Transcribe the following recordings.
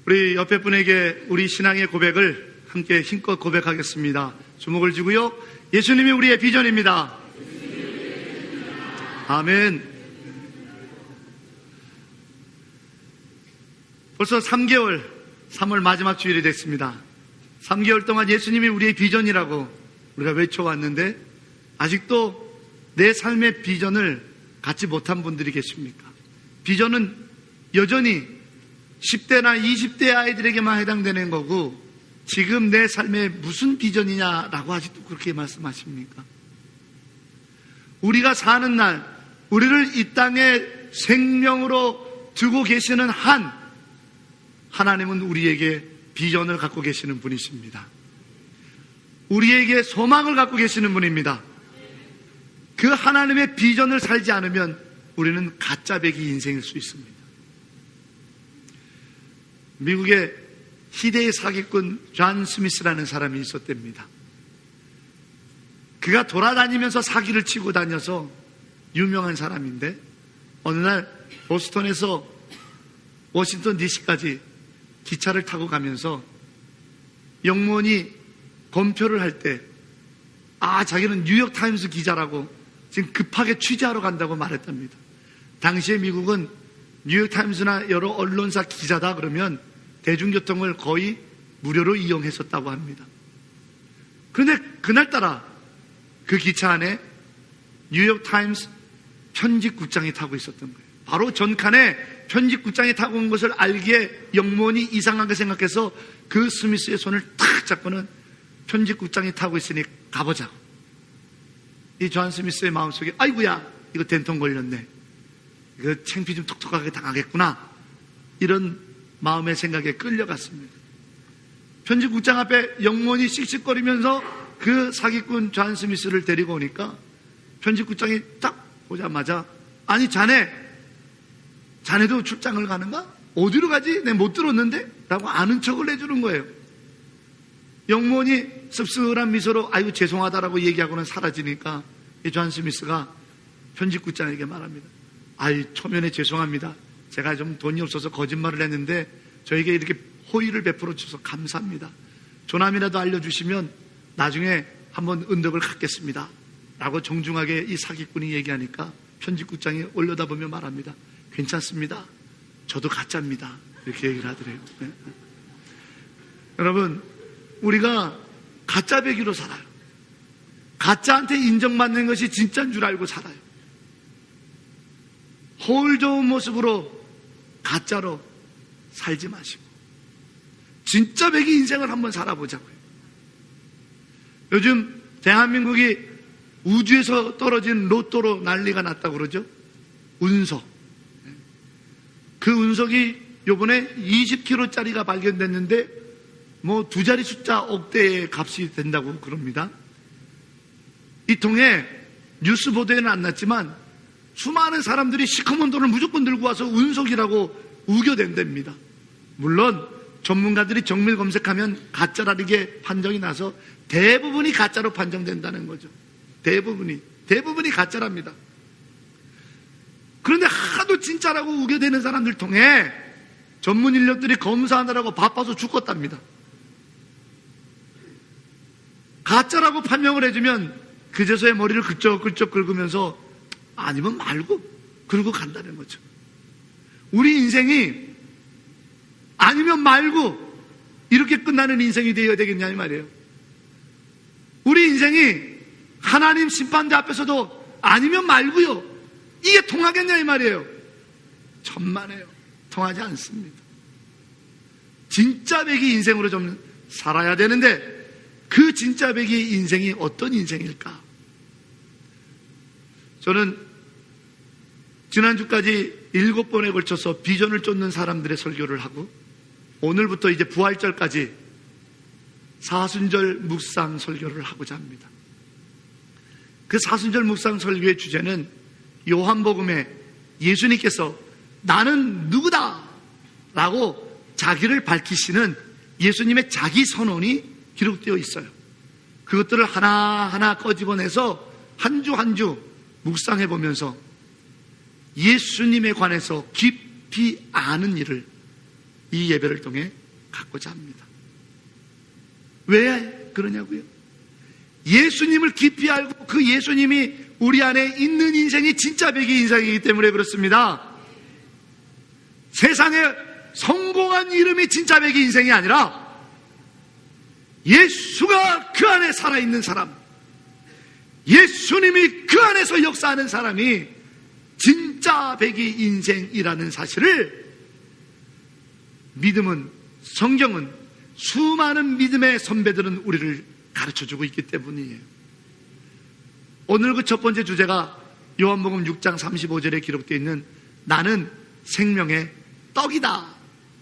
우리 옆에 분에게 우리 신앙의 고백을 함께 힘껏 고백하겠습니다. 주목을 주고요. 예수님이 우리의 비전입니다. 아멘. 벌써 3개월, 3월 마지막 주일이 됐습니다. 3개월 동안 예수님이 우리의 비전이라고 우리가 외쳐왔는데 아직도 내 삶의 비전을 갖지 못한 분들이 계십니까? 비전은 여전히 10대나 20대 아이들에게만 해당되는 거고 지금 내 삶에 무슨 비전이냐라고 아직도 그렇게 말씀하십니까? 우리가 사는 날, 우리를 이 땅에 생명으로 두고 계시는 한 하나님은 우리에게 비전을 갖고 계시는 분이십니다. 우리에게 소망을 갖고 계시는 분입니다. 그 하나님의 비전을 살지 않으면 우리는 가짜배기 인생일 수 있습니다. 미국의 희대의 사기꾼 존 스미스라는 사람이 있었답니다. 그가 돌아다니면서 사기를 치고 다녀서 유명한 사람인데 어느 날 보스턴에서 워싱턴 DC까지 기차를 타고 가면서 영무원이 검표를 할 때 자기는 뉴욕타임스 기자라고 지금 급하게 취재하러 간다고 말했답니다. 당시에 미국은 뉴욕타임스나 여러 언론사 기자다 그러면 대중교통을 거의 무료로 이용했었다고 합니다. 그런데 그날따라 그 기차 안에 뉴욕타임스 편집국장이 타고 있었던 거예요. 바로 전칸에 편집국장이 타고 온 것을 알기에 영무원이 이상하게 생각해서 그 스미스의 손을 탁 잡고는 편집국장이 타고 있으니 가보자고. 이 존 스미스의 마음속에 아이고야 이거 된통 걸렸네. 이거 창피 좀 톡톡하게 당하겠구나. 이런 마음의 생각에 끌려갔습니다. 편집국장 앞에 영무원이 씩씩거리면서 그 사기꾼 존 스미스를 데리고 오니까 편집국장이 딱 보자마자 아니 자네도 출장을 가는가? 어디로 가지? 내가 못 들었는데? 라고 아는 척을 해주는 거예요. 영무원이 씁쓸한 미소로 아이고 죄송하다라고 얘기하고는 사라지니까 이 존 스미스가 편집국장에게 말합니다. 초면에 죄송합니다. 제가 좀 돈이 없어서 거짓말을 했는데 저에게 이렇게 호의를 베풀어 주셔서 감사합니다. 조남이라도 알려주시면 나중에 한번 은덕을 갚겠습니다. 라고 정중하게 이 사기꾼이 얘기하니까 편집국장이 올려다보며 말합니다. 괜찮습니다. 저도 가짜입니다. 이렇게 얘기를 하더래요. 네. 여러분, 우리가 가짜배기로 살아요. 가짜한테 인정받는 것이 진짜인 줄 알고 살아요. 허울 좋은 모습으로 가짜로 살지 마시고 진짜 배기 인생을 한번 살아보자고요. 요즘 대한민국이 우주에서 떨어진 로또로 난리가 났다고 그러죠. 운석. 그 운석이 요번에 20kg짜리가 발견됐는데 두 자리 숫자 억대의 값이 된다고 그럽니다. 이 통해 뉴스 보도에는 안 났지만 수많은 사람들이 시커먼 돈을 무조건 들고 와서 운석이라고 우겨댄답니다. 물론 전문가들이 정밀 검색하면 가짜라는 판정이 나서 대부분이 가짜로 판정된다는 거죠. 대부분이 가짜랍니다. 그런데 하도 진짜라고 우겨대는 사람들 통해 전문 인력들이 검사하느라고 바빠서 죽었답니다. 가짜라고 판명을 해주면 그제서야 머리를 긁적긁적 긁으면서 아니면 말고 그러고 간다는 거죠. 우리 인생이 아니면 말고 이렇게 끝나는 인생이 되어야 되겠냐 이 말이에요. 우리 인생이 하나님 심판대 앞에서도 아니면 말고요. 이게 통하겠냐 이 말이에요. 천만에요. 통하지 않습니다. 진짜 배기 인생으로 좀 살아야 되는데 그 진짜 배기 인생이 어떤 인생일까? 저는 지난주까지 7번에 걸쳐서 비전을 쫓는 사람들의 설교를 하고 오늘부터 이제 부활절까지 사순절 묵상 설교를 하고자 합니다. 그 사순절 묵상 설교의 주제는 요한복음에 예수님께서 나는 누구다 라고 자기를 밝히시는 예수님의 자기 선언이 기록되어 있어요. 그것들을 하나하나 꺼집어내서 한 주 한 주 묵상해 보면서 예수님에 관해서 깊이 아는 일을 이 예배를 통해 갖고자 합니다. 왜 그러냐고요? 예수님을 깊이 알고 그 예수님이 우리 안에 있는 인생이 진짜 백의 인생이기 때문에 그렇습니다. 세상에 성공한 이름이 진짜 백의 인생이 아니라 예수가 그 안에 살아있는 사람, 예수님이 그 안에서 역사하는 사람이 진짜 백의 인생이라는 사실을 믿음은, 성경은, 수많은 믿음의 선배들은 우리를 가르쳐주고 있기 때문이에요. 오늘 그 첫 번째 주제가 요한복음 6장 35절에 기록되어 있는 나는 생명의 떡이다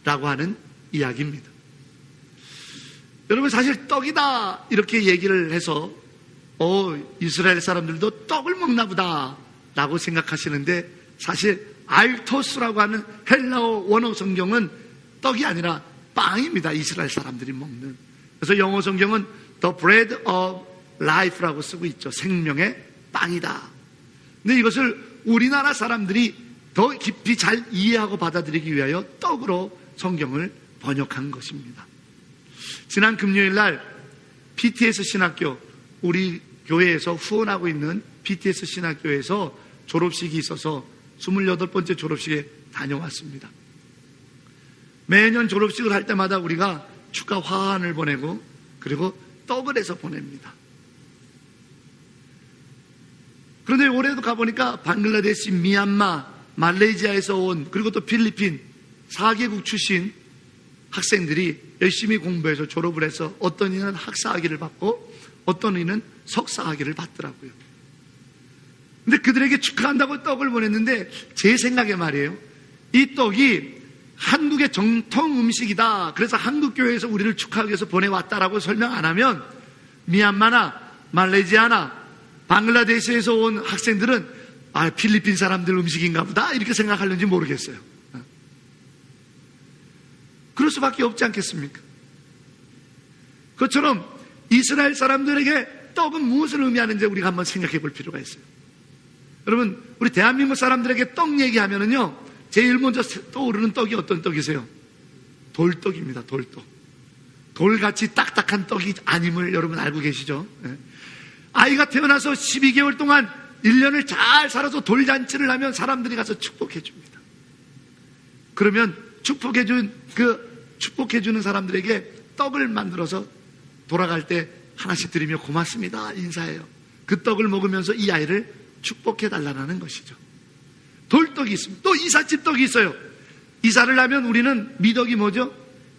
라고 하는 이야기입니다. 여러분, 사실 떡이다 이렇게 얘기를 해서 이스라엘 사람들도 떡을 먹나 보다 라고 생각하시는데, 사실 알토스라고 하는 헬라어 원어 성경은 떡이 아니라 빵입니다. 이스라엘 사람들이 먹는. 그래서 영어 성경은 The Bread of Life라고 쓰고 있죠. 생명의 빵이다. 근데 이것을 우리나라 사람들이 더 깊이 잘 이해하고 받아들이기 위하여 떡으로 성경을 번역한 것입니다. 지난 금요일 날 BTS 신학교, 우리 교회에서 후원하고 있는 BTS 신학교에서 졸업식이 있어서 28번째 졸업식에 다녀왔습니다. 매년 졸업식을 할 때마다 우리가 축하 화환을 보내고 그리고 떡을 해서 보냅니다. 그런데 올해도 가보니까 방글라데시, 미얀마, 말레이시아에서 온, 그리고 또 필리핀 4개국 출신 학생들이 열심히 공부해서 졸업을 해서 어떤 이는 학사학위를 받고 어떤 이는 석사학위를 받더라고요. 근데 그들에게 축하한다고 떡을 보냈는데 제 생각에 말이에요, 이 떡이 한국의 정통 음식이다, 그래서 한국교회에서 우리를 축하하기 위해서 보내왔다라고 설명 안 하면 미얀마나 말레이시아나 방글라데시에서 온 학생들은 필리핀 사람들 음식인가 보다 이렇게 생각하는지 모르겠어요. 그럴 수밖에 없지 않겠습니까? 그것처럼 이스라엘 사람들에게 떡은 무엇을 의미하는지 우리가 한번 생각해 볼 필요가 있어요. 여러분, 우리 대한민국 사람들에게 떡 얘기하면은요, 제일 먼저 떠오르는 떡이 어떤 떡이세요? 돌떡입니다. 돌떡. 돌같이 딱딱한 떡이 아님을 여러분 알고 계시죠? 아이가 태어나서 12개월 동안 1년을 잘 살아서 돌잔치를 하면 사람들이 가서 축복해 줍니다. 그러면 축복해주는 사람들에게 떡을 만들어서 돌아갈 때 하나씩 드리며 고맙습니다 인사해요. 그 떡을 먹으면서 이 아이를 축복해 달라는 것이죠. 돌떡이 있습니다. 또 이삿집 떡이 있어요. 이사를 하면 우리는 미덕이 뭐죠?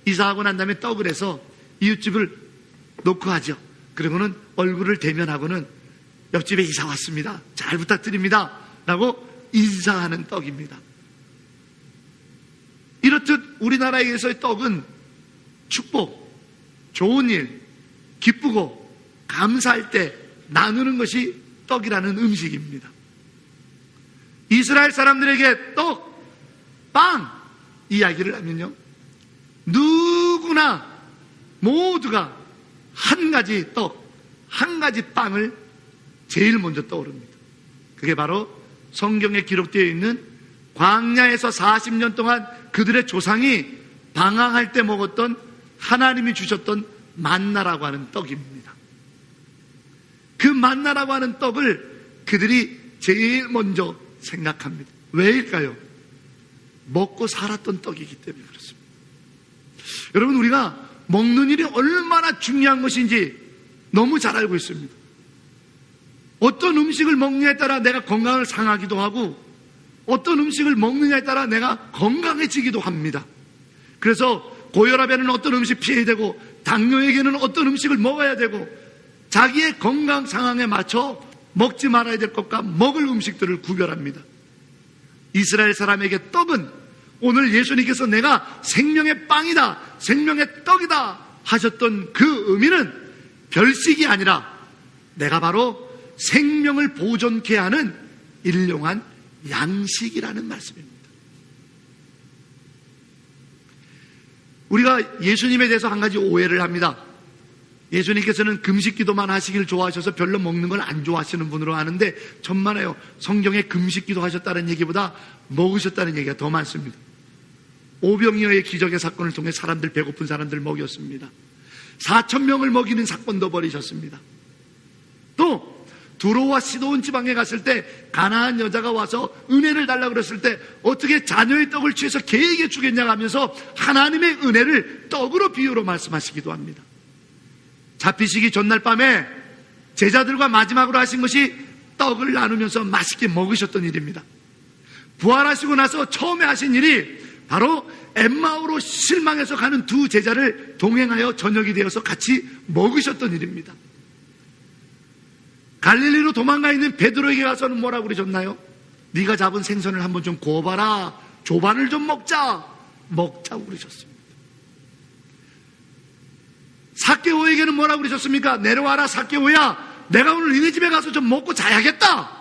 이사하고 난 다음에 떡을 해서 이웃집을 놓고 하죠. 그리고는 얼굴을 대면하고는 옆집에 이사 왔습니다, 잘 부탁드립니다 라고 인사하는 떡입니다. 이렇듯 우리나라에서의 떡은 축복, 좋은 일, 기쁘고 감사할 때 나누는 것이 떡이라는 음식입니다. 이스라엘 사람들에게 떡, 빵 이야기를 하면요, 누구나 모두가 한 가지 떡, 한 가지 빵을 제일 먼저 떠오릅니다. 그게 바로 성경에 기록되어 있는 광야에서 40년 동안 그들의 조상이 방황할 때 먹었던 하나님이 주셨던 만나라고 하는 떡입니다. 그 만나라고 하는 떡을 그들이 제일 먼저 생각합니다. 왜일까요? 먹고 살았던 떡이기 때문에 그렇습니다. 여러분, 우리가 먹는 일이 얼마나 중요한 것인지 너무 잘 알고 있습니다. 어떤 음식을 먹느냐에 따라 내가 건강을 상하기도 하고 어떤 음식을 먹느냐에 따라 내가 건강해지기도 합니다. 그래서 고혈압에는 어떤 음식 피해야 되고 당뇨에게는 어떤 음식을 먹어야 되고 자기의 건강 상황에 맞춰 먹지 말아야 될 것과 먹을 음식들을 구별합니다. 이스라엘 사람에게 떡은 오늘 예수님께서 내가 생명의 빵이다, 생명의 떡이다 하셨던 그 의미는 별식이 아니라 내가 바로 생명을 보존케 하는 일용한 양식이라는 말씀입니다. 우리가 예수님에 대해서 한 가지 오해를 합니다. 예수님께서는 금식 기도만 하시길 좋아하셔서 별로 먹는 걸 안 좋아하시는 분으로 아는데 천만에요. 성경에 금식 기도 하셨다는 얘기보다 먹으셨다는 얘기가 더 많습니다. 오병이어의 기적의 사건을 통해 사람들, 배고픈 사람들 먹였습니다. 4,000명을 먹이는 사건도 벌이셨습니다. 또 두로와 시돈 지방에 갔을 때 가나안 여자가 와서 은혜를 달라고 그랬을 때 어떻게 자녀의 떡을 취해서 개에게 주겠냐고 하면서 하나님의 은혜를 떡으로 비유로 말씀하시기도 합니다. 잡히시기 전날 밤에 제자들과 마지막으로 하신 것이 떡을 나누면서 맛있게 먹으셨던 일입니다. 부활하시고 나서 처음에 하신 일이 바로 엠마오로 실망해서 가는 두 제자를 동행하여 저녁이 되어서 같이 먹으셨던 일입니다. 갈릴리로 도망가 있는 베드로에게 가서는 뭐라고 그러셨나요? 네가 잡은 생선을 한번 좀 구워봐라. 조반을 좀 먹자고 그러셨습니다. 삭개오에게는 뭐라고 그러셨습니까? 내려와라 삭개오야, 내가 오늘 니네 집에 가서 좀 먹고 자야겠다.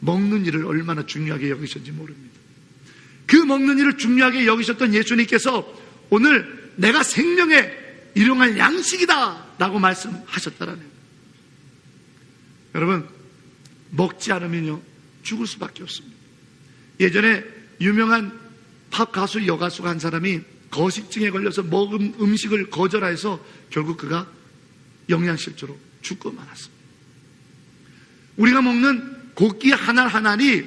먹는 일을 얼마나 중요하게 여기셨는지 모릅니다. 그 먹는 일을 중요하게 여기셨던 예수님께서 오늘 내가 생명에 일용할 양식이다 라고 말씀하셨다라는 거예요. 여러분, 먹지 않으면요 죽을 수밖에 없습니다. 예전에 유명한 팝 가수, 여가수가 한 사람이 거식증에 걸려서 먹은 음식을 거절해서 결국 그가 영양실조로 죽고 말았습니다. 우리가 먹는 고기 하나하나니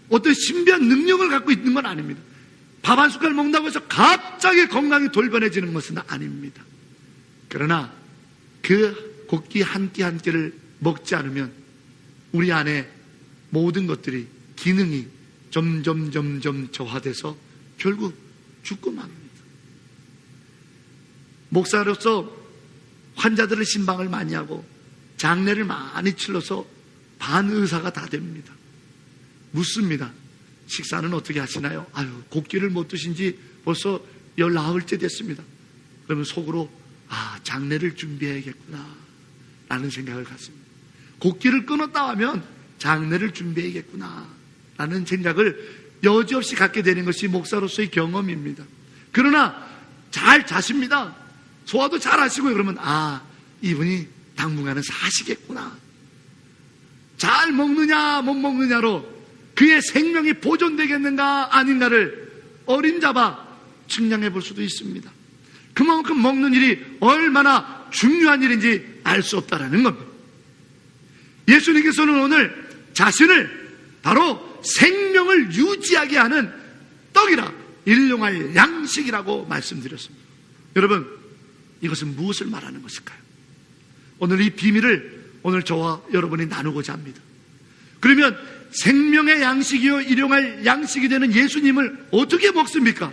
어떤 신비한 능력을 갖고 있는 건 아닙니다. 밥 한 숟갈 먹는다고 해서 갑자기 건강이 돌변해지는 것은 아닙니다. 그러나 그 고기 한 끼 한 끼를 먹지 않으면 우리 안에 모든 것들이, 기능이 점점 저하돼서 결국 죽고 맙니다. 목사로서 환자들을 신방을 많이 하고 장례를 많이 치러서 반의사가 다 됩니다. 묻습니다. 식사는 어떻게 하시나요? 아유, 고기를 못 드신 지 벌써 19일째 됐습니다. 그러면 속으로 장례를 준비해야겠구나 라는 생각을 갖습니다. 고기를 끊었다 하면 장례를 준비해야겠구나 라는 생각을 여지없이 갖게 되는 것이 목사로서의 경험입니다. 그러나 잘 자십니다. 소화도 잘 하시고요. 그러면 이분이 당분간은 사시겠구나. 잘 먹느냐 못 먹느냐로 그의 생명이 보존되겠는가 아닌가를 어림잡아 측량해 볼 수도 있습니다. 그만큼 먹는 일이 얼마나 중요한 일인지 알 수 없다라는 겁니다. 예수님께서는 오늘 자신을 바로 생명을 유지하게 하는 떡이라, 일용할 양식이라고 말씀드렸습니다. 여러분, 이것은 무엇을 말하는 것일까요? 오늘 이 비밀을 오늘 저와 여러분이 나누고자 합니다. 그러면 생명의 양식이요 일용할 양식이 되는 예수님을 어떻게 먹습니까?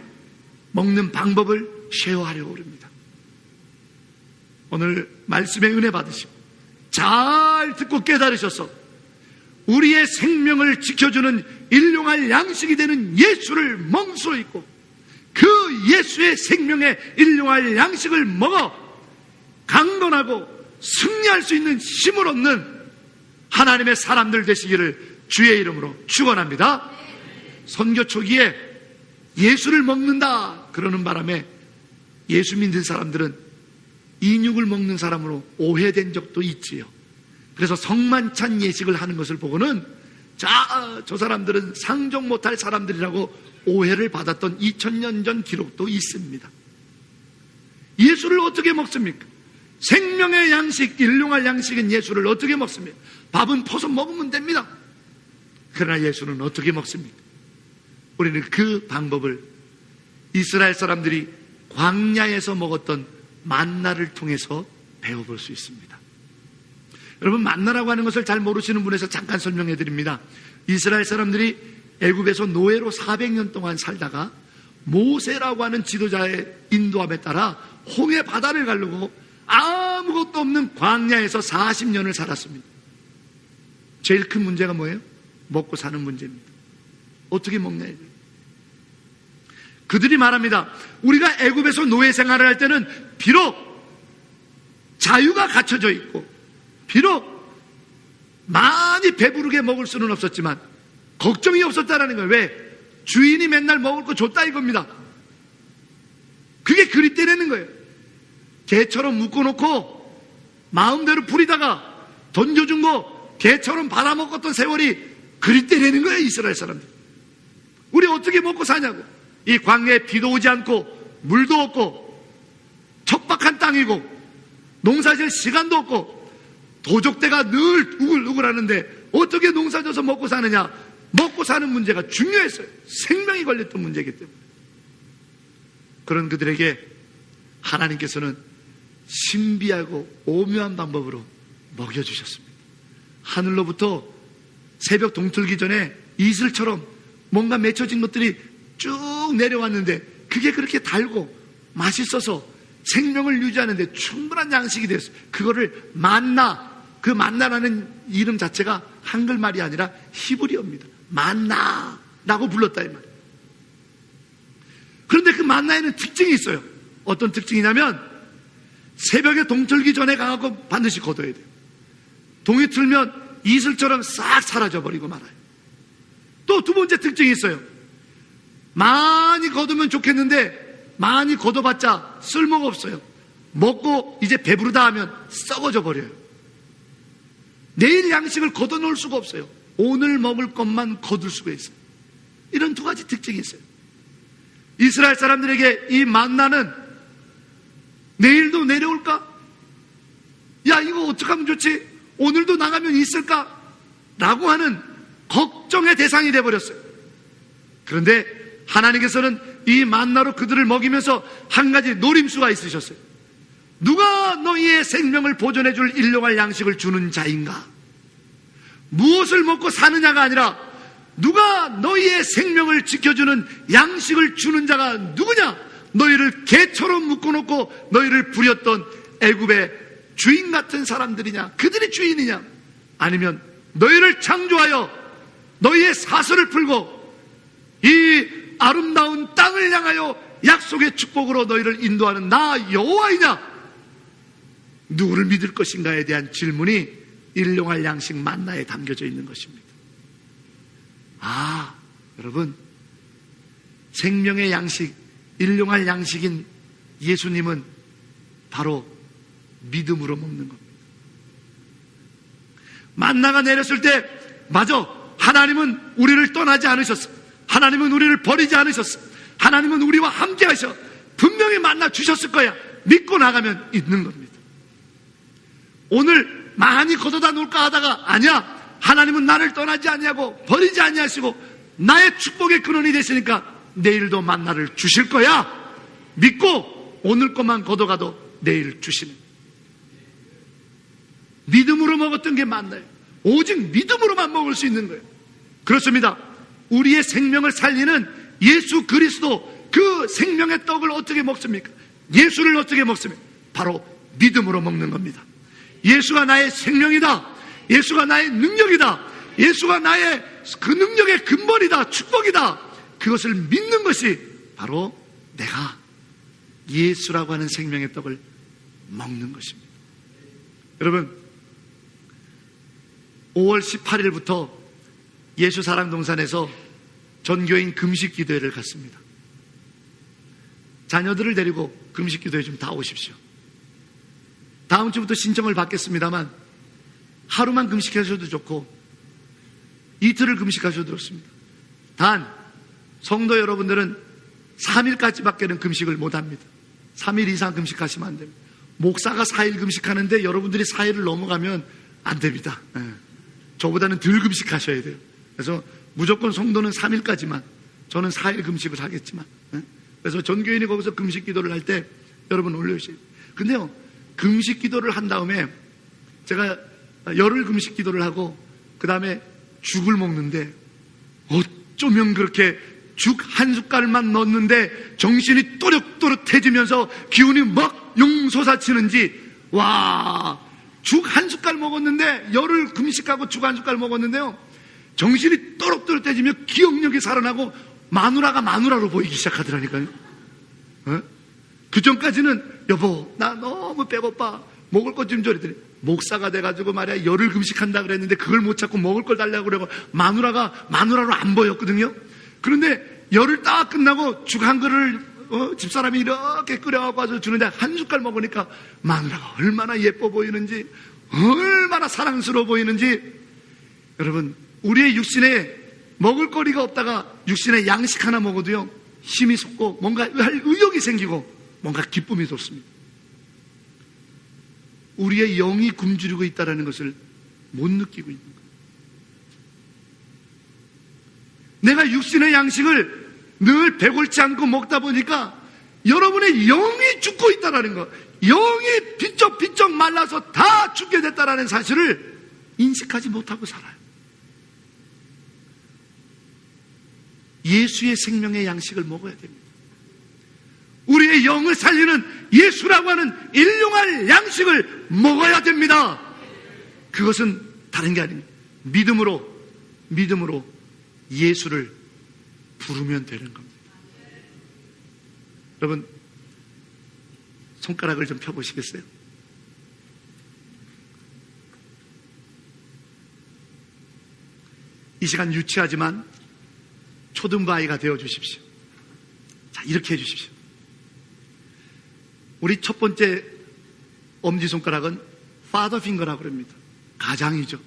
먹는 방법을 쉐어하려고 합니다. 오늘 말씀의 은혜 받으시고 잘 듣고 깨달으셔서 우리의 생명을 지켜주는 일용할 양식이 되는 예수를 멍수로 있고 그 예수의 생명의 일용할 양식을 먹어 강건하고 승리할 수 있는 힘을 얻는 하나님의 사람들 되시기를 주의 이름으로 축원합니다. 선교 초기에 예수를 먹는다 그러는 바람에 예수 믿는 사람들은 인육을 먹는 사람으로 오해된 적도 있지요. 그래서 성만찬 예식을 하는 것을 보고는 저 사람들은 상종 못할 사람들이라고 오해를 받았던 2000년 전 기록도 있습니다. 예수를 어떻게 먹습니까? 생명의 양식, 일용할 양식인 예수를 어떻게 먹습니까? 밥은 퍼서 먹으면 됩니다. 그러나 예수는 어떻게 먹습니까? 우리는 그 방법을 이스라엘 사람들이 광야에서 먹었던 만나를 통해서 배워볼 수 있습니다. 여러분, 만나라고 하는 것을 잘 모르시는 분에서 잠깐 설명해 드립니다. 이스라엘 사람들이 애굽에서 노예로 400년 동안 살다가 모세라고 하는 지도자의 인도함에 따라 홍해 바다를 가르고 아무것도 없는 광야에서 40년을 살았습니다. 제일 큰 문제가 뭐예요? 먹고 사는 문제입니다. 어떻게 먹냐 이거예요. 그들이 말합니다. 우리가 애굽에서 노예 생활을 할 때는 비록 자유가 갖춰져 있고 비록 많이 배부르게 먹을 수는 없었지만 걱정이 없었다라는 거예요. 왜? 주인이 맨날 먹을 거 줬다 이겁니다. 그게 그립대라는 거예요. 개처럼 묶어놓고 마음대로 부리다가 던져준 거 개처럼 받아먹었던 세월이 그립대라는 거예요. 이스라엘 사람들. 우리 어떻게 먹고 사냐고. 이 광야에 비도 오지 않고 물도 없고 척박한 땅이고 농사질 시간도 없고 도적대가 늘 우글우글하는데 어떻게 농사져서 먹고 사느냐. 먹고 사는 문제가 중요했어요. 생명이 걸렸던 문제이기 때문에. 그런 그들에게 하나님께서는 신비하고 오묘한 방법으로 먹여주셨습니다. 하늘로부터 새벽 동틀기 전에 이슬처럼 뭔가 맺혀진 것들이 쭉 내려왔는데 그게 그렇게 달고 맛있어서 생명을 유지하는데 충분한 양식이 됐어요. 그거를 만나, 그 만나라는 이름 자체가 한글말이 아니라 히브리어입니다. 만나라고 불렀다 이 말이에요. 그런데 그 만나에는 특징이 있어요. 어떤 특징이냐면 새벽에 동틀기 전에 가고 반드시 걷어야 돼요. 동이 틀면 이슬처럼 싹 사라져버리고 말아요. 또 두 번째 특징이 있어요. 많이 걷으면 좋겠는데 많이 걷어봤자 쓸모가 없어요. 먹고 이제 배부르다 하면 썩어져 버려요. 내일 양식을 걷어놓을 수가 없어요. 오늘 먹을 것만 거둘 수가 있어요. 이런 두 가지 특징이 있어요. 이스라엘 사람들에게 이 만나는 내일도 내려올까? 야, 이거 어떡하면 좋지? 오늘도 나가면 있을까? 라고 하는 걱정의 대상이 되어버렸어요. 그런데 하나님께서는 이 만나로 그들을 먹이면서 한 가지 노림수가 있으셨어요. 누가 너희의 생명을 보존해 줄 일용할 양식을 주는 자인가? 무엇을 먹고 사느냐가 아니라 누가 너희의 생명을 지켜주는 양식을 주는 자가 누구냐? 너희를 개처럼 묶어놓고 너희를 부렸던 애굽의 주인 같은 사람들이냐? 그들이 주인이냐? 아니면 너희를 창조하여 너희의 사슬을 풀고 이 아름다운 땅을 향하여 약속의 축복으로 너희를 인도하는 나 여호와이냐? 누구를 믿을 것인가에 대한 질문이 일용할 양식 만나에 담겨져 있는 것입니다. 아, 여러분, 생명의 양식, 일용할 양식인 예수님은 바로 믿음으로 먹는 겁니다. 만나가 내렸을 때 맞아, 하나님은 우리를 떠나지 않으셨어. 하나님은 우리를 버리지 않으셨어. 하나님은 우리와 함께 하셔. 분명히 만나 주셨을 거야. 믿고 나가면 있는 겁니다. 오늘 많이 걷어다 놓을까 하다가 아니야, 하나님은 나를 떠나지 아니하고 버리지 아니하시고 나의 축복의 근원이 되시니까 내일도 만나를 주실 거야. 믿고 오늘 것만 걷어가도 내일 주시는. 믿음으로 먹었던 게 만나요. 오직 믿음으로만 먹을 수 있는 거예요. 그렇습니다. 우리의 생명을 살리는 예수 그리스도, 그 생명의 떡을 어떻게 먹습니까? 예수를 어떻게 먹습니까? 바로 믿음으로 먹는 겁니다. 예수가 나의 생명이다. 예수가 나의 능력이다. 예수가 나의 그 능력의 근본이다. 축복이다. 그것을 믿는 것이 바로 내가 예수라고 하는 생명의 떡을 먹는 것입니다. 여러분, 5월 18일부터 예수 사랑동산에서 전교인 금식기도회를 갔습니다. 자녀들을 데리고 금식기도회 좀 다 오십시오. 다음 주부터 신청을 받겠습니다만 하루만 금식하셔도 좋고 이틀을 금식하셔도 좋습니다. 단 성도 여러분들은 3일까지밖에는 금식을 못합니다. 3일 이상 금식하시면 안 됩니다. 목사가 4일 금식하는데 여러분들이 4일을 넘어가면 안 됩니다. 저보다는 덜 금식하셔야 돼요. 그래서 무조건 성도는 3일까지만, 저는 4일 금식을 하겠지만, 그래서 전교인이 거기서 금식 기도를 할 때 여러분 올려주세요. 근데요, 금식 기도를 한 다음에 제가 열흘 금식 기도를 하고 그 다음에 죽을 먹는데 어쩌면 그렇게 죽 한 숟갈만 넣었는데 정신이 또렷또렷해지면서 기운이 막 용솟아치는지, 와, 죽 한 숟갈 먹었는데 열흘 금식하고 죽 한 숟갈 먹었는데요, 정신이 또렷또렷해지며 기억력이 살아나고 마누라가 마누라로 보이기 시작하더라니까요. 그 전까지는 여보 나 너무 배고파 먹을 것 좀 줘 그랬더니 목사가 돼가지고 말이야 열흘 금식한다 그랬는데 그걸 못 찾고 먹을 걸 달라고 그러고 마누라가 마누라로 안 보였거든요. 그런데 열흘 딱 끝나고 죽 한 그릇을 집사람이 이렇게 끓여갖고 와서 주는데 한 숟갈 먹으니까 마누라가 얼마나 예뻐 보이는지, 얼마나 사랑스러워 보이는지. 여러분, 우리의 육신에 먹을 거리가 없다가 육신의 양식 하나 먹어도요, 힘이 솟고 뭔가 할 의욕이 생기고 뭔가 기쁨이 돋습니다. 우리의 영이 굶주리고 있다는 것을 못 느끼고 있는 거예요. 내가 육신의 양식을 늘 배골치 않고 먹다 보니까 여러분의 영이 죽고 있다는 거, 영이 비쩍비쩍 말라서 다 죽게 됐다는 사실을 인식하지 못하고 살아요. 예수의 생명의 양식을 먹어야 됩니다. 우리의 영을 살리는 예수라고 하는 일용할 양식을 먹어야 됩니다. 그것은 다른 게 아닙니다. 믿음으로 예수를 부르면 되는 겁니다. 여러분, 손가락을 좀 펴보시겠어요? 이 시간 유치하지만 초등부 아이가 되어 주십시오. 자, 이렇게 해 주십시오. 우리 첫 번째 엄지손가락은 father finger라고 그럽니다. 가장이죠.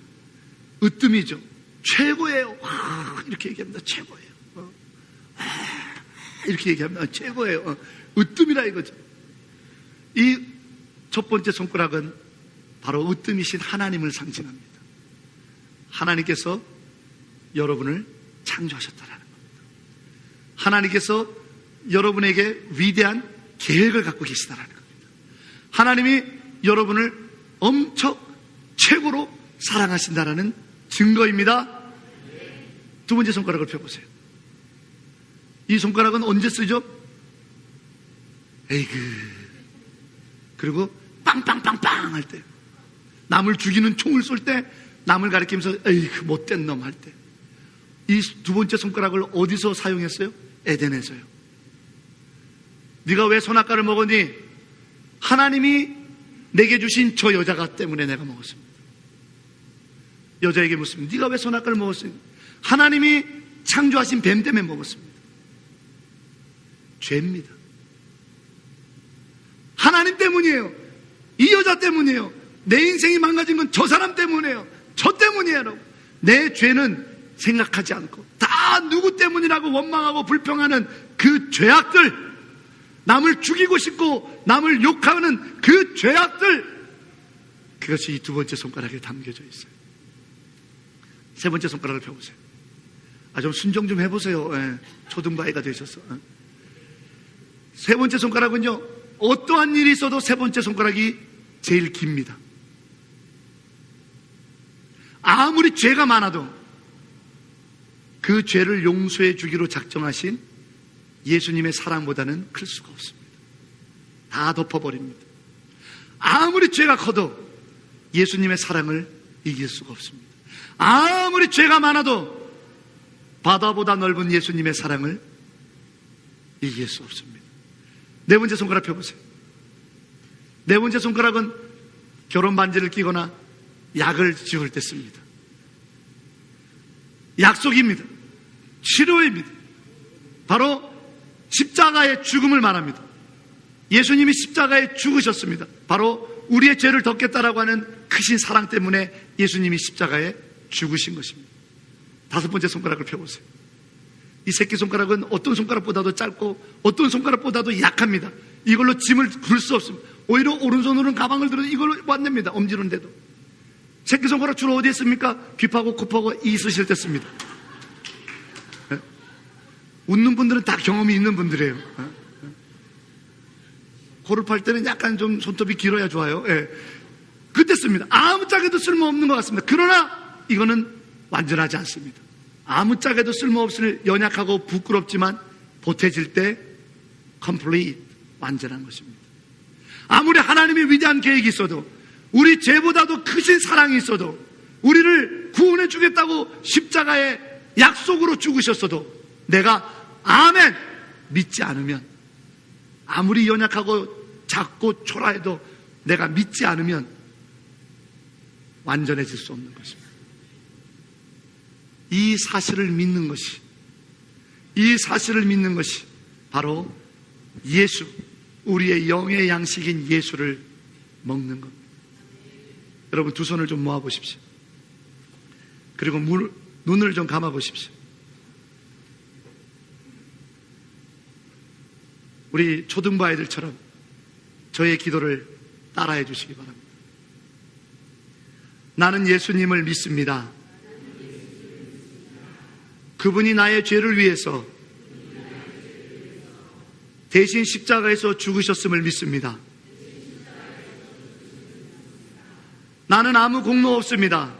으뜸이죠. 최고예요. 와, 이렇게 얘기합니다. 최고예요. 이렇게 얘기합니다. 최고예요. 으뜸이라 이거죠. 이 첫 번째 손가락은 바로 으뜸이신 하나님을 상징합니다. 하나님께서 여러분을 창조하셨다라는 겁니다. 하나님께서 여러분에게 위대한 계획을 갖고 계시다라는 겁니다. 하나님이 여러분을 엄청 최고로 사랑하신다라는 증거입니다. 두 번째 손가락을 펴보세요. 이 손가락은 언제 쓰죠? 에이그. 그리고 빵빵빵빵 할 때, 남을 죽이는 총을 쏠 때, 남을 가리키면서 에이그 못된 놈 할 때. 이 두 번째 손가락을 어디서 사용했어요? 에덴에서요. 네가 왜 선악과를 먹었니? 하나님이 내게 주신 저 여자가 때문에 내가 먹었습니다. 여자에게 묻습니다. 네가 왜 선악과를 먹었니? 하나님이 창조하신 뱀 때문에 먹었습니다. 죄입니다. 하나님 때문이에요. 이 여자 때문이에요. 내 인생이 망가진 건 저 사람 때문이에요. 저 때문이에요. 내 죄는 생각하지 않고 다 누구 때문이라고 원망하고 불평하는 그 죄악들, 남을 죽이고 싶고 남을 욕하는 그 죄악들, 그것이 이 두 번째 손가락에 담겨져 있어요. 세 번째 손가락을 펴보세요. 좀 순종 좀 해보세요. 초등부 아이가 되셔서. 세 번째 손가락은요, 어떠한 일이 있어도 세 번째 손가락이 제일 깁니다. 아무리 죄가 많아도 그 죄를 용서해 주기로 작정하신 예수님의 사랑보다는 클 수가 없습니다. 다 덮어버립니다. 아무리 죄가 커도 예수님의 사랑을 이길 수가 없습니다. 아무리 죄가 많아도 바다보다 넓은 예수님의 사랑을 이길 수 없습니다. 네 번째 손가락 펴보세요. 네 번째 손가락은 결혼 반지를 끼거나 약을 지울 때 씁니다. 약속입니다. 치료입니다. 바로 십자가의 죽음을 말합니다. 예수님이 십자가에 죽으셨습니다. 바로 우리의 죄를 덮겠다라고 하는 크신 사랑 때문에 예수님이 십자가에 죽으신 것입니다. 다섯 번째 손가락을 펴보세요. 이 새끼손가락은 어떤 손가락보다도 짧고 어떤 손가락보다도 약합니다. 이걸로 짐을 굴 수 없습니다. 오히려 오른손으로는 가방을 들어도 이걸로 만듭니다. 엄지로인데도. 새끼손가락 주로 어디에 씁니까? 귀파고 코파고 이 쓰실 때 씁니다. 네? 웃는 분들은 다 경험이 있는 분들이에요. 네? 코를 팔 때는 약간 좀 손톱이 길어야 좋아요. 네. 그때 씁니다. 아무짝에도 쓸모없는 것 같습니다. 그러나 이거는 완전하지 않습니다. 아무짝에도 쓸모없을 연약하고 부끄럽지만 보태질 때 complete, 완전한 것입니다. 아무리 하나님의 위대한 계획이 있어도, 우리 죄보다도 크신 사랑이 있어도, 우리를 구원해 주겠다고 십자가에 약속으로 죽으셨어도 내가 아멘 믿지 않으면, 아무리 연약하고 작고 초라해도 내가 믿지 않으면 완전해질 수 없는 것입니다. 이 사실을 믿는 것이, 이 사실을 믿는 것이 바로 예수, 우리의 영의 양식인 예수를 먹는 겁니다. 여러분 두 손을 좀 모아 보십시오. 그리고 눈을 좀 감아 보십시오. 우리 초등부 아이들처럼 저의 기도를 따라해 주시기 바랍니다. 나는 예수님을 믿습니다. 그분이 나의 죄를 위해서 대신 십자가에서 죽으셨음을 믿습니다. 나는 아무 공로 없습니다.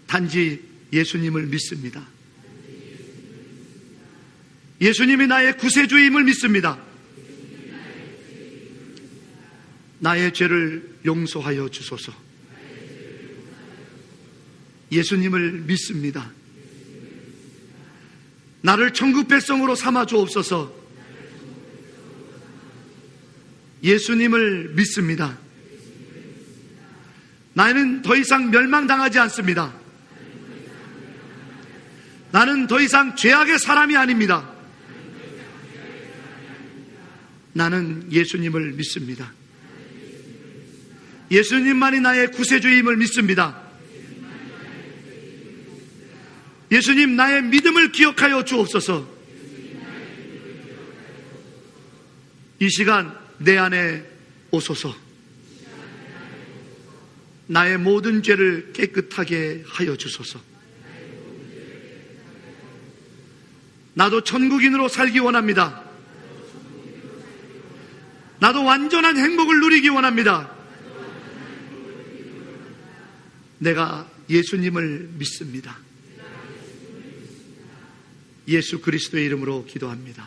단지 예수님을 믿습니다. 예수님이 나의 구세주임을 믿습니다. 나의 죄를 용서하여 주소서. 예수님을 믿습니다. 나를 천국 백성으로 삼아 주옵소서. 예수님을 믿습니다. 나는 더 이상 멸망당하지 않습니다. 나는 더 이상 죄악의 사람이 아닙니다. 나는 예수님을 믿습니다. 예수님만이 나의 구세주임을 믿습니다. 예수님, 나의 믿음을 기억하여 주옵소서. 이 시간 내 안에 오소서. 나의 모든 죄를 깨끗하게 하여 주소서. 나도 천국인으로 살기 원합니다. 나도 완전한 행복을 누리기 원합니다. 내가 예수님을 믿습니다. 예수 그리스도의 이름으로 기도합니다.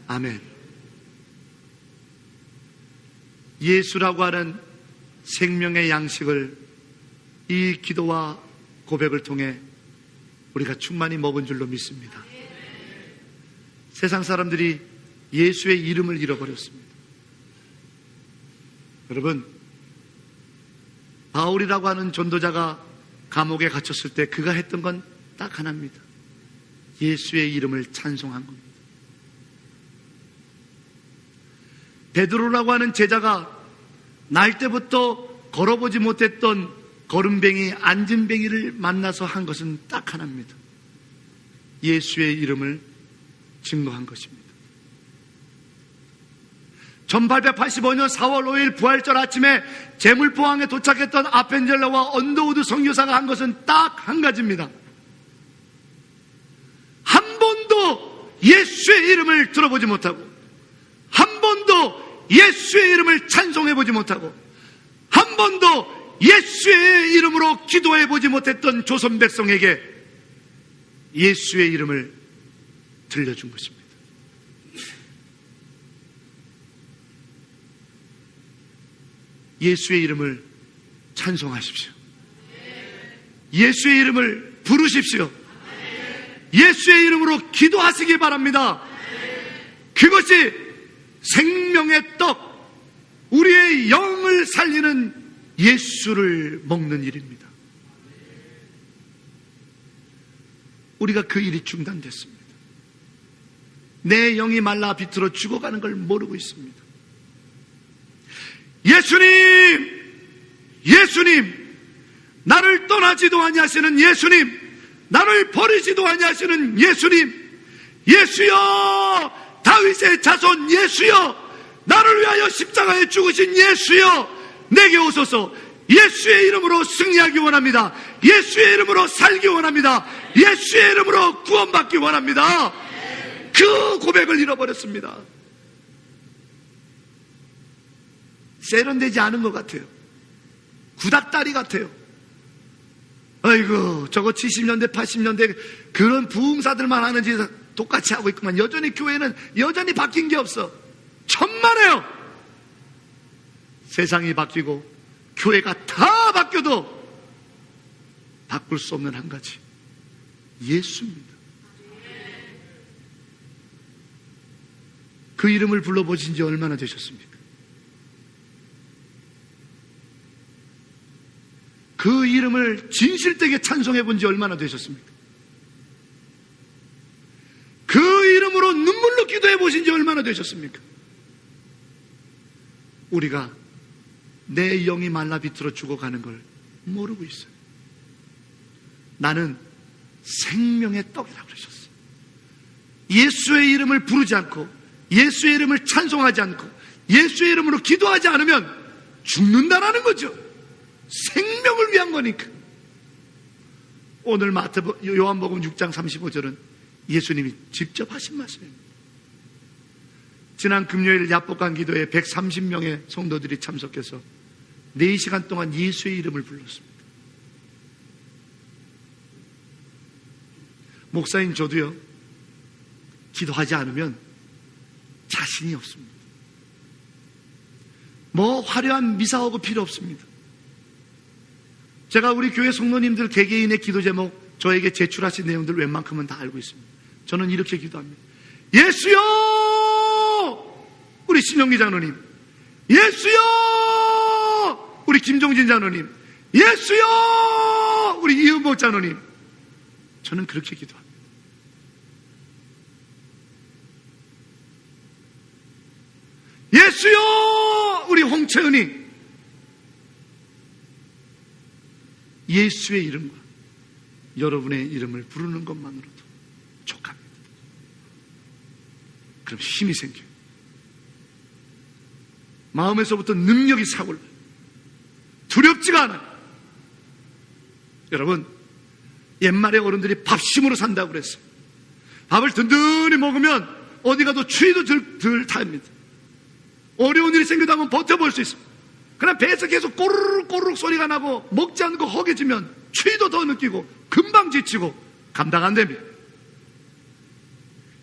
아멘. 예수라고 하는 생명의 양식을 이 기도와 고백을 통해 우리가 충만히 먹은 줄로 믿습니다. 세상 사람들이 예수의 이름을 잃어버렸습니다. 여러분, 바울이라고 하는 전도자가 감옥에 갇혔을 때 그가 했던 건 딱 하나입니다. 예수의 이름을 찬송한 겁니다. 베드로라고 하는 제자가 날 때부터 걸어보지 못했던 걸음뱅이, 앉은뱅이를 만나서 한 것은 딱 하나입니다. 예수의 이름을 증거한 것입니다. 1885년 4월 5일 부활절 아침에 제물포항에 도착했던 아펜젤러와 언더우드 선교사가 한 것은 딱 한 가지입니다. 한 번도 예수의 이름을 들어보지 못하고, 한 번도 예수의 이름을 찬송해보지 못하고, 한 번도 예수의 이름으로 기도해보지 못했던 조선 백성에게 예수의 이름을 들려준 것입니다. 예수의 이름을 찬송하십시오. 예수의 이름을 부르십시오. 예수의 이름으로 기도하시기 바랍니다. 그것이 생명의 떡, 우리의 영을 살리는 예수를 먹는 일입니다. 우리가 그 일이 중단됐습니다. 내 영이 말라 비틀어 죽어가는 걸 모르고 있습니다. 예수님, 예수님, 나를 떠나지도 아니하시는 예수님, 나를 버리지도 아니하시는 예수님, 예수여, 다윗의 자손 예수여, 나를 위하여 십자가에 죽으신 예수여, 내게 오소서. 예수의 이름으로 승리하기 원합니다. 예수의 이름으로 살기 원합니다. 예수의 이름으로 구원받기 원합니다. 그 고백을 잃어버렸습니다. 세련되지 않은 것 같아요. 구닥다리 같아요. 아이고, 저거 70년대 80년대 그런 부흥사들만 하는 짓 똑같이 하고 있구만. 여전히 교회는 여전히 바뀐 게 없어. 천만에요. 세상이 바뀌고 교회가 다 바뀌어도 바꿀 수 없는 한 가지, 예수입니다. 그 이름을 불러보신 지 얼마나 되셨습니까? 그 이름을 진실되게 찬송해 본 지 얼마나 되셨습니까? 그 이름으로 눈물로 기도해 보신 지 얼마나 되셨습니까? 우리가 내 영이 말라 비틀어 죽어가는 걸 모르고 있어요. 나는 생명의 떡이라고 그러셨어요. 예수의 이름을 부르지 않고 예수의 이름을 찬송하지 않고 예수의 이름으로 기도하지 않으면 죽는다라는 거죠. 생명을 위한 거니까. 오늘 요한복음 6장 35절은 예수님이 직접 하신 말씀입니다. 지난 금요일 야복강 기도에 130명의 성도들이 참석해서 4시간 동안 예수의 이름을 불렀습니다. 목사인 저도요, 기도하지 않으면 자신이 없습니다. 뭐 화려한 미사하고 필요 없습니다. 제가 우리 교회 성도님들 개개인의 기도 제목 저에게 제출하신 내용들 웬만큼은 다 알고 있습니다. 저는 이렇게 기도합니다. 예수여! 우리 신영기 장로님, 예수여! 우리 김종진 장로님, 예수여! 우리 이은복 장로님. 저는 그렇게 기도합니다. 예수여! 우리 홍채은이. 예수의 이름과 여러분의 이름을 부르는 것만으로도 족합니다. 그럼 힘이 생겨요. 마음에서부터 능력이 사골라요. 두렵지가 않아요. 여러분, 옛말에 어른들이 밥심으로 산다고 그랬어요. 밥을 든든히 먹으면 어디 가도 추위도 덜 탑니다. 어려운 일이 생기다 보면 버텨볼 수 있어요. 그냥 배에서 계속 꼬르륵 꼬르륵 소리가 나고 먹지 않고 허기지면 추위도 더 느끼고 금방 지치고 감당 안 됩니다.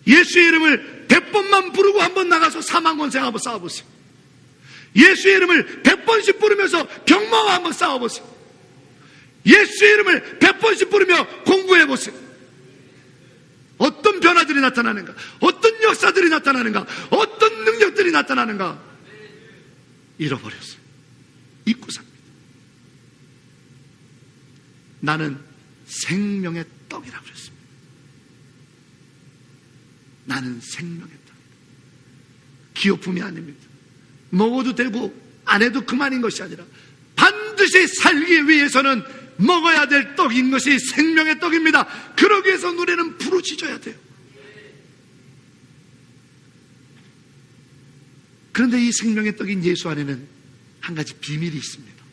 예수의 이름을 100번만 부르고 한번 나가서 사망권생 한번 싸워보세요. 예수의 이름을 100번씩 부르면서 병마와 한번 싸워보세요. 예수의 이름을 100번씩 부르며 공부해보세요. 어떤 변화들이 나타나는가, 어떤 역사들이 나타나는가, 어떤 능력들이 나타나는가. 잃어버렸어요. 잊고 삽니다. 나는 생명의 떡이라고 그랬습니다. 나는 생명의 떡. 기호품이 아닙니다. 먹어도 되고 안 해도 그만인 것이 아니라 반드시 살기 위해서는 먹어야 될 떡인 것이 생명의 떡입니다. 그러기 위해서 노래는 부르짖어야 돼요. 그런데 이 생명의 떡인 예수 안에는 한 가지 비밀이 있습니다.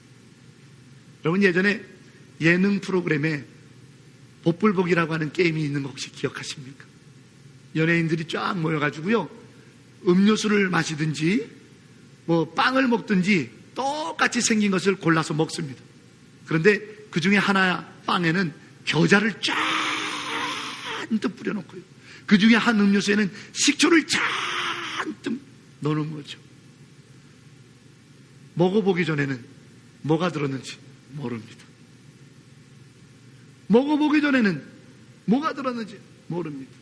여러분, 예전에 예능 프로그램에 복불복이라고 하는 게임이 있는 거 혹시 기억하십니까? 연예인들이 쫙 모여가지고요, 음료수를 마시든지 뭐 빵을 먹든지 똑같이 생긴 것을 골라서 먹습니다. 그런데 그 중에 하나 빵에는 겨자를 잔뜩 뿌려놓고요, 그 중에 한 음료수에는 식초를 잔뜩 넣는 거죠. 먹어보기 전에는 뭐가 들었는지 모릅니다. 먹어보기 전에는 뭐가 들었는지 모릅니다.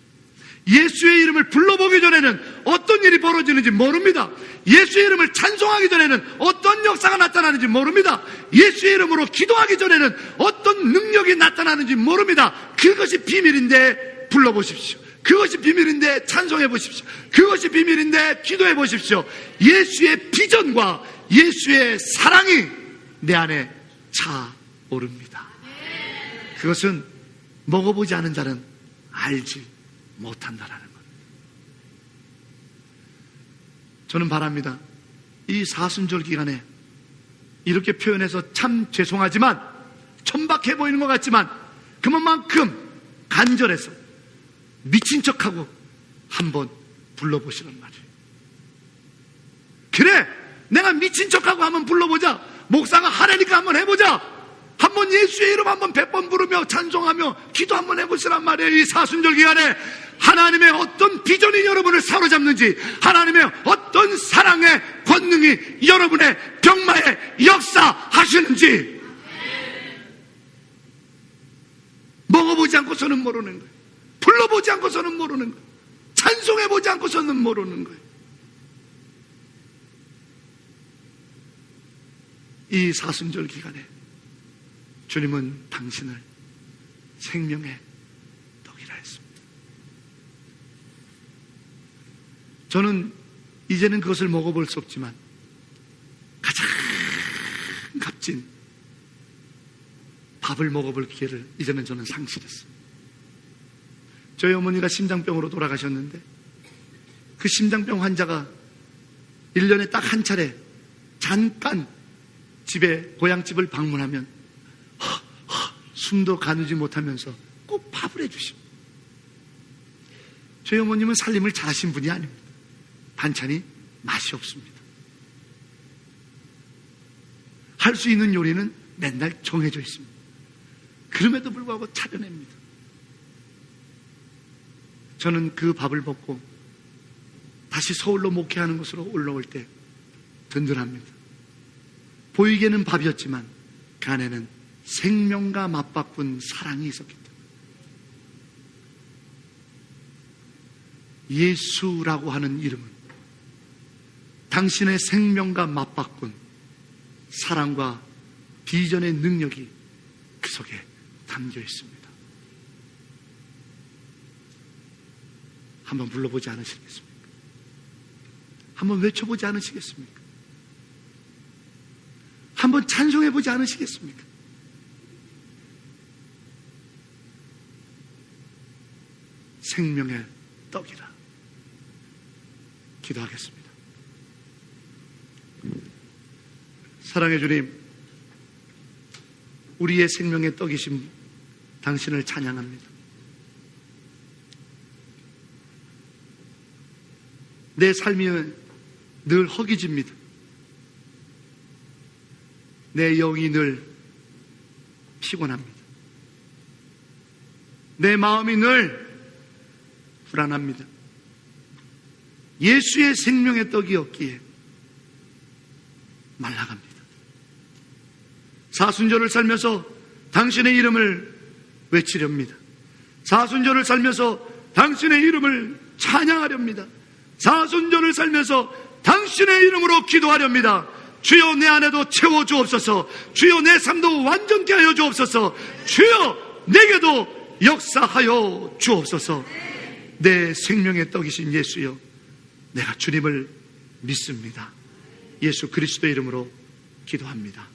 예수의 이름을 불러보기 전에는 어떤 일이 벌어지는지 모릅니다. 예수의 이름을 찬송하기 전에는 어떤 역사가 나타나는지 모릅니다. 예수의 이름으로 기도하기 전에는 어떤 능력이 나타나는지 모릅니다. 그것이 비밀인데 불러보십시오. 그것이 비밀인데 찬송해 보십시오. 그것이 비밀인데 기도해 보십시오. 예수의 비전과 예수의 사랑이 내 안에 차오릅니다. 그것은 먹어보지 않은 자는 알지 못한다라는 것. 저는 바랍니다. 이 사순절 기간에 이렇게 표현해서 참 죄송하지만, 천박해 보이는 것 같지만, 그만큼 간절해서 미친 척하고 한번 불러보시란 말이에요. 그래, 내가 미친 척하고 한번 불러보자. 목사가 하라니까 한번 해보자. 한번 예수의 이름 한번 100번 부르며 찬송하며 기도 한번 해보시란 말이에요. 이 사순절 기간에 하나님의 어떤 비전이 여러분을 사로잡는지, 하나님의 어떤 사랑의 권능이 여러분의 병마에 역사하시는지 먹어보지 않고서는 모르는 거예요. 불러보지 않고서는 모르는 거예요. 찬송해보지 않고서는 모르는 거예요. 이 사순절 기간에 주님은 당신을 생명의 떡이라 했습니다. 저는 이제는 그것을 먹어볼 수 없지만 가장 값진 밥을 먹어볼 기회를 이제는 저는 상실했어요. 저희 어머니가 심장병으로 돌아가셨는데 그 심장병 환자가 1년에 딱 한 차례 잠깐 집에 고향집을 방문하면 숨도 가누지 못하면서 꼭 밥을 해주십니다. 저희 어머님은 살림을 잘하신 분이 아닙니다. 반찬이 맛이 없습니다. 할 수 있는 요리는 맨날 정해져 있습니다. 그럼에도 불구하고 차려냅니다. 저는 그 밥을 먹고 다시 서울로 목회하는 곳으로 올라올 때 든든합니다. 보이게는 밥이었지만 그 안에는 생명과 맞바꾼 사랑이 있었기 때문에 예수라고 하는 이름은 당신의 생명과 맞바꾼 사랑과 비전의 능력이 그 속에 담겨 있습니다. 한번 불러보지 않으시겠습니까? 한번 외쳐보지 않으시겠습니까? 한번 찬송해보지 않으시겠습니까? 생명의 떡이라. 기도하겠습니다. 사랑의 주님, 우리의 생명의 떡이신 당신을 찬양합니다. 내 삶이 늘 허기집니다. 내 영이 늘 피곤합니다. 내 마음이 늘 불안합니다. 예수의 생명의 떡이 없기에 말라갑니다. 사순절을 살면서 당신의 이름을 외치렵니다. 사순절을 살면서 당신의 이름을 찬양하렵니다. 사순절을 살면서 당신의 이름으로 기도하렵니다. 주여 내 안에도 채워주옵소서. 주여 내 삶도 완전케 하여 주옵소서. 주여 내게도 역사하여 주옵소서. 내 생명의 떡이신 예수여, 내가 주님을 믿습니다. 예수 그리스도의 이름으로 기도합니다.